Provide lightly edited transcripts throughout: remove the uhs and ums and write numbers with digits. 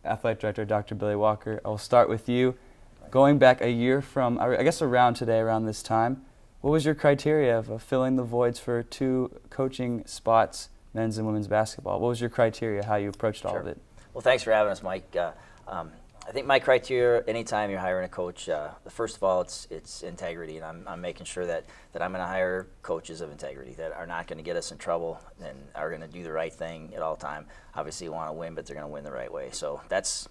Athletic Director Dr. Billy Walker. I'll start with you. Going back a year from, I guess around today, around this time, what was your criteria of filling the voids for 2 coaching spots, men's and women's basketball? What was your criteria, how you approached all of it? Well, thanks for having us, Mike. I think my criteria, anytime you're hiring a coach, first of all, it's integrity, and I'm making sure that I'm going to hire coaches of integrity that are not going to get us in trouble and are going to do the right thing at all time. Obviously, you want to win, but they're going to win the right way. So that's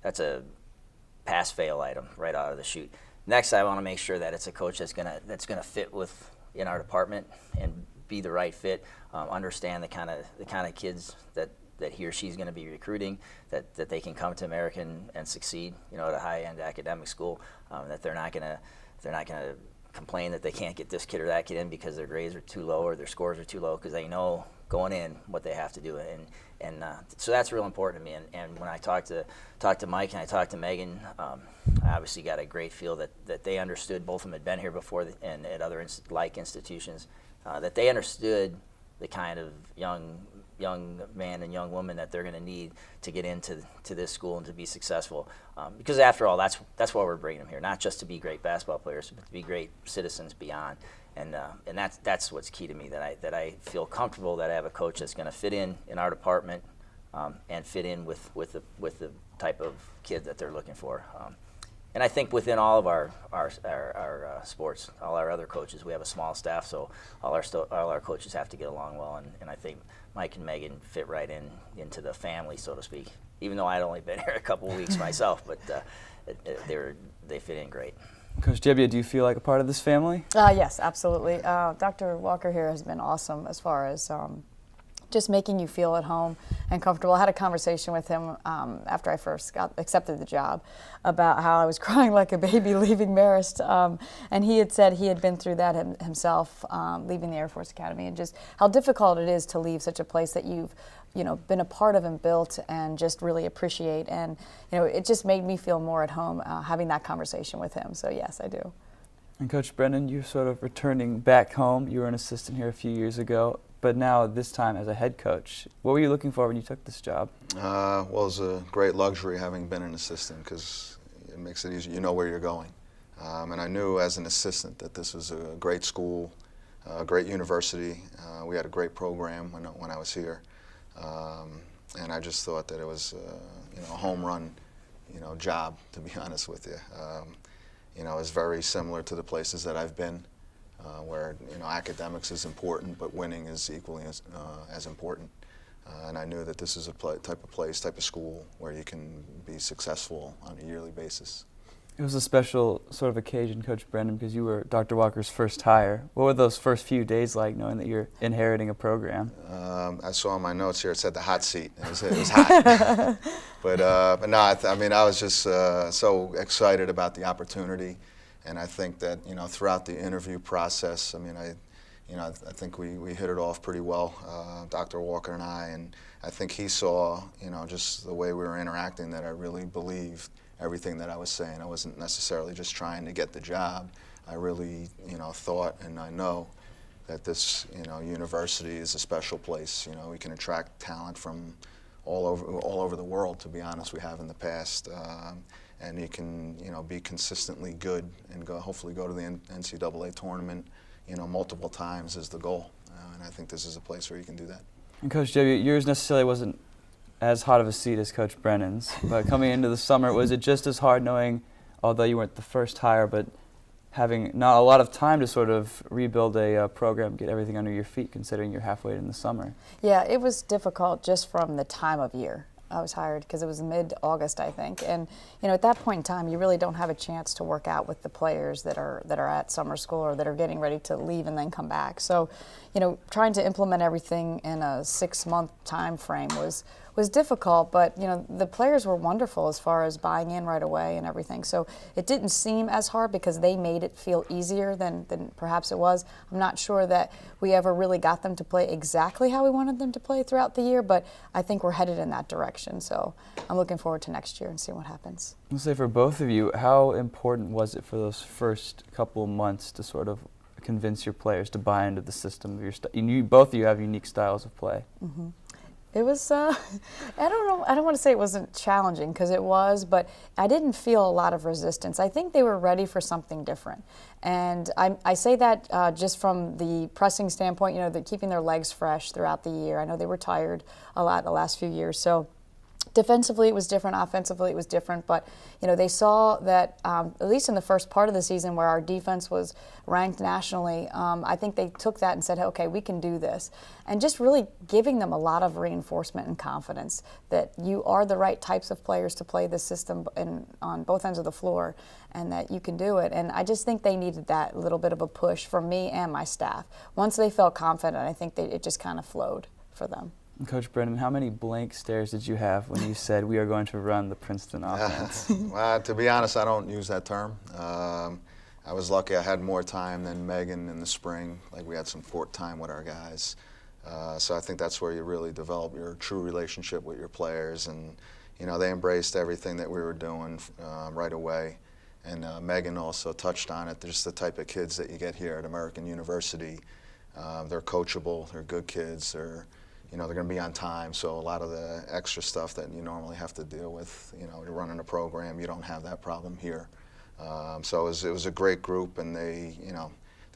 a pass-fail item right out of the chute. Next, I want to make sure that it's a coach that's gonna fit in our department and be the right fit. Understand the kind of kids that he or she's going to be recruiting, that they can come to American and succeed, at a high-end academic school. That they're not gonna complain that they can't get this kid or that kid in because their grades are too low or their scores are too low, because they know going in what they have to do, and so that's real important to me. And when I talked to Mike and I talked to Megan, I obviously got a great feel that they understood. Both of them had been here before and at other like institutions, that they understood the kind of young man and young woman that they're going to need to get into this school and to be successful. Because after all, that's why we're bringing them here, not just to be great basketball players, but to be great citizens beyond. And that's what's key to me, that I feel comfortable that I have a coach that's going to fit in our department and fit in with the type of kid that they're looking for. And I think within all of our sports, all our other coaches, we have a small staff, so all our coaches have to get along well. And I think Mike and Megan fit right into the family, so to speak. Even though I'd only been here a couple of weeks myself, but they fit in great. Coach Gebbia, do you feel like a part of this family? Yes, absolutely. Dr. Walker here has been awesome as far as just making you feel at home and comfortable. I had a conversation with him after I first accepted the job about how I was crying like a baby leaving Marist, and he had said he had been through that himself, leaving the Air Force Academy, and just how difficult it is to leave such a place that you've been a part of and built and just really appreciate. And it just made me feel more at home having that conversation with him. So yes, I do. And Coach Brennan, you're sort of returning back home. You were an assistant here a few years ago, but now this time as a head coach. What were you looking for when you took this job? Well, it was a great luxury having been an assistant, because it makes it easy. You know where you're going. And I knew as an assistant that this was a great school, a great university. We had a great program when I was here. And I just thought that it was a home run job, to be honest with you. It's very similar to the places that I've been, where academics is important, but winning is equally as important. And I knew that this is a type of school where you can be successful on a yearly basis. It was a special sort of occasion, Coach Brennan, because you were Dr. Walker's first hire. What were those first few days like, knowing that you're inheriting a program? I saw in my notes here, it said the hot seat. It was hot. but no, I was just so excited about the opportunity. And I think that, throughout the interview process, I think we hit it off pretty well, Dr. Walker and I. And I think he saw, just the way we were interacting, that I really believed everything that I was saying. I wasn't necessarily just trying to get the job. I really, thought, and I know that this, university is a special place. We can attract talent from all over the world. To be honest, we have in the past, and you can, be consistently good and hopefully go to the NCAA tournament, multiple times is the goal. And I think this is a place where you can do that. And Coach Gebbia, yours necessarily wasn't as hot of a seat as Coach Brennan's, but coming into the summer, was it just as hard knowing, although you weren't the first hire, but having not a lot of time to sort of rebuild a program, get everything under your feet, considering you're halfway in the summer? Yeah, it was difficult just from the time of year. I was hired because it was mid-August, I think, and at that point in time, you really don't have a chance to work out with the players that are at summer school or that are getting ready to leave and then come back. So, trying to implement everything in a 6-month time frame was difficult, but the players were wonderful as far as buying in right away and everything. So it didn't seem as hard because they made it feel easier than perhaps it was. I'm not sure that we ever really got them to play exactly how we wanted them to play throughout the year, but I think we're headed in that direction. So I'm looking forward to next year and see what happens. I'll say for both of you, how important was it for those first couple of months to sort of convince your players to buy into the system of your both of you have unique styles of play? Mm-hmm. It was, I don't know, I don't want to say it wasn't challenging, because it was, but I didn't feel a lot of resistance. I think they were ready for something different. And I say that just from the pressing standpoint, keeping their legs fresh throughout the year. I know they were tired a lot the last few years. So defensively it was different, offensively it was different, but they saw that at least in the first part of the season where our defense was ranked nationally, I think they took that and said, okay, we can do this. And just really giving them a lot of reinforcement and confidence that you are the right types of players to play this system on both ends of the floor, and that you can do it. And I just think they needed that little bit of a push from me and my staff. Once they felt confident, I think it just kind of flowed for them. Coach Brennan, how many blank stares did you have when you said we are going to run the Princeton offense? Well, to be honest, I don't use that term. I was lucky I had more time than Megan in the spring. Like, we had some court time with our guys. So I think that's where you really develop your true relationship with your players. And, they embraced everything that we were doing right away. And Megan also touched on it. There's the type of kids that you get here at American University. They're coachable, they're good kids, they're going to be on time, so a lot of the extra stuff that you normally have to deal with, you're running a program, you don't have that problem here. So it was a great group, and they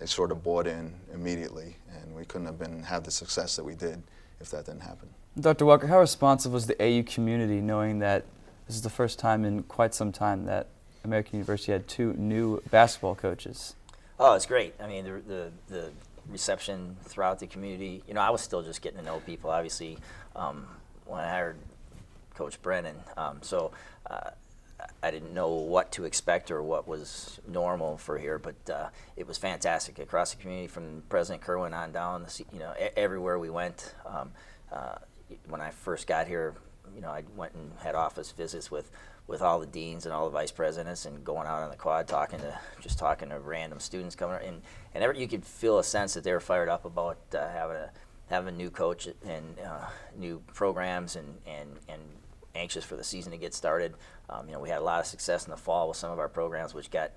sort of bought in immediately, and we couldn't have had the success that we did if that didn't happen. Dr. Walker, how responsive was the AU community, knowing that this is the first time in quite some time that American University had 2 new basketball coaches? Oh, it's great. I mean, the reception throughout the community. I was still just getting to know people, obviously, when I hired Coach Brennan. So I didn't know what to expect or what was normal for here, but it was fantastic across the community, from President Kerwin on down. Everywhere we went. When I first got here, I went and had office visits with all the deans and all the vice presidents, and going out on the quad talking to random students coming in, and you could feel a sense that they were fired up about having a new coach and new programs, and anxious for the season to get started. We had a lot of success in the fall with some of our programs, which got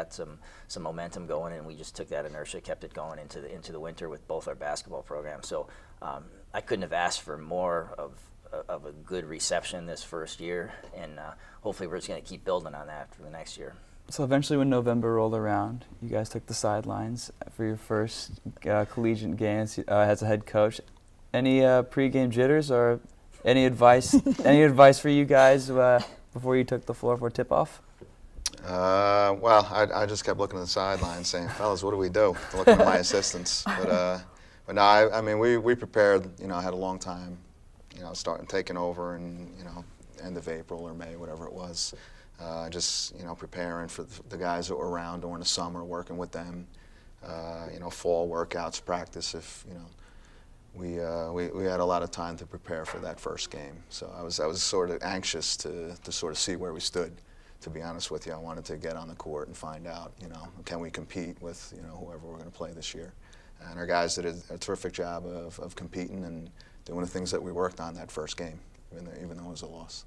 some momentum going, and we just took that inertia, kept it going into the winter with both our basketball programs. So I couldn't have asked for more of a good reception this first year, and hopefully we're just going to keep building on that for the next year. So eventually, when November rolled around, you guys took the sidelines for your first collegiate games as a head coach. Any pregame jitters or any advice? Any advice for you guys before you took the floor for tip-off? Well, I just kept looking at the sidelines, saying, "Fellas, what do we do?" Looking at my assistants, but no, I mean, we prepared. I had a long time. Starting taking over in end of April or May, whatever it was. Just preparing for the guys that were around during the summer, working with them. Fall workouts, practice. If we had a lot of time to prepare for that first game. So I was sort of anxious to sort of see where we stood. To be honest with you, I wanted to get on the court and find out, can we compete with whoever we're going to play this year. And our guys did a terrific job of competing and doing the things that we worked on that first game, even though it was a loss.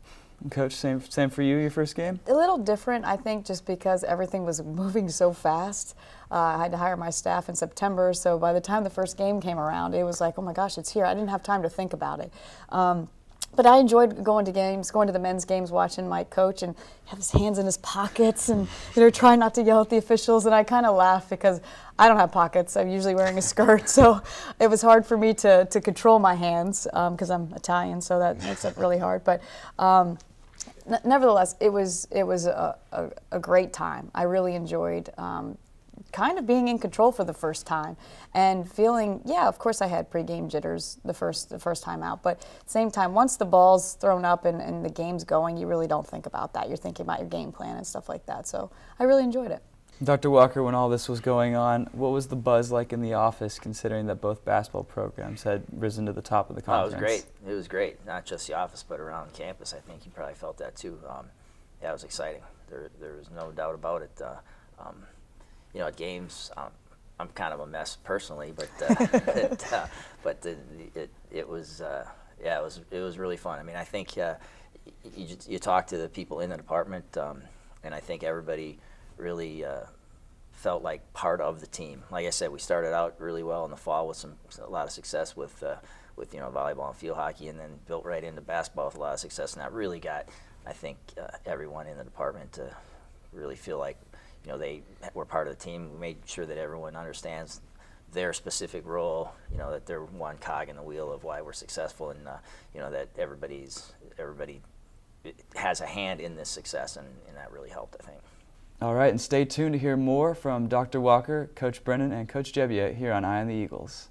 Coach, same for you, your first game? A little different, I think, just because everything was moving so fast. I had to hire my staff in September, so by the time the first game came around, it was like, oh my gosh, it's here. I didn't have time to think about it. But I enjoyed going to games, going to the men's games, watching Mike coach and have his hands in his pockets and trying not to yell at the officials. And I kind of laugh because I don't have pockets. I'm usually wearing a skirt, so it was hard for me to control my hands because I'm Italian, so that makes it really hard. But nevertheless, it was a great time. I really enjoyed kind of being in control for the first time and feeling, of course I had pregame jitters the first time out, but at the same time, once the ball's thrown up and the game's going, you really don't think about that. You're thinking about your game plan and stuff like that. So I really enjoyed it. Dr. Walker, when all this was going on, what was the buzz like in the office, considering that both basketball programs had risen to the top of the conference? Oh, it was great. It was great. Not just the office, but around campus. I think you probably felt that too. It was exciting. There was no doubt about it. At games, I'm kind of a mess personally, but it was really fun. I mean, I think you talk to the people in the department, and I think everybody really felt like part of the team. Like I said, we started out really well in the fall with a lot of success with volleyball and field hockey, and then built right into basketball with a lot of success. And that really got, I think, everyone in the department to really feel like they were part of the team. We made sure that everyone understands their specific role, that they're one cog in the wheel of why we're successful, and that everybody has a hand in this success, and that really helped, I think. All right, and stay tuned to hear more from Dr. Walker, Coach Brennan, and Coach Gebbia here on Eye on the Eagles.